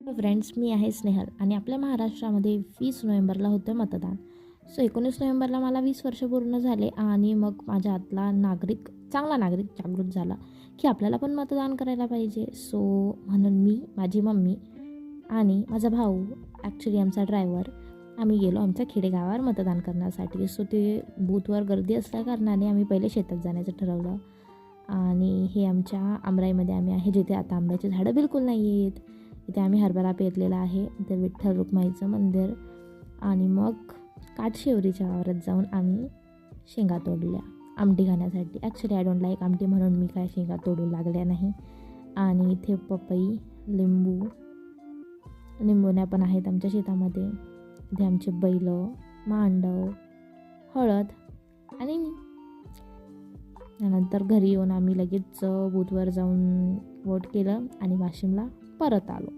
Friends, मी आहे स्नेहल आणि आपल्या महाराष्ट्रामध्ये 20 नोव्हेंबरला होतं मतदान. सो 19 नोव्हेंबरला मला 20 वर्ष पूर्ण झाले आणि मग माझ्या आतला चांगला नागरिक जागृत झाला की आपल्याला पण मतदान करायला पाहिजे. सो म्हणून मी, माझी मम्मी आणि माझा भाऊ, ॲक्च्युली आमचा ड्रायव्हर, आम्ही गेलो आमच्या खेडेगावावर मतदान करण्यासाठी. सो ते बूथवर गर्दी असल्याकारणाने आम्ही पहिले शेतात जाण्याचं ठरवलं. आणि हे आमच्या आमराईमध्ये आम्ही आहे, जिथे आता आंब्याची झाडं बिलकुल नाही आहेत. इथे आम्ही हरभरा पेरलेला आहे. इथे विठ्ठल रुक्माईचं मंदिर. आणि मग काठशिवरीच्या वावरात जाऊन आम्ही शेंगा तोडल्या आमटी खाण्यासाठी. ॲक्च्युली आय डोंट लाईक आमटी, म्हणून मी काय शेंगा तोडू लागल्या नाही. आणि इथे पपई, लिंबुण्या पण आहेत आमच्या शेतामध्ये. इथे आमचे बैल, मांडव, हळद आणि मी. त्यानंतर घरी येऊन आम्ही लगेच बूथवर जाऊन वोट केलं आणि वाशिमला परत आलो.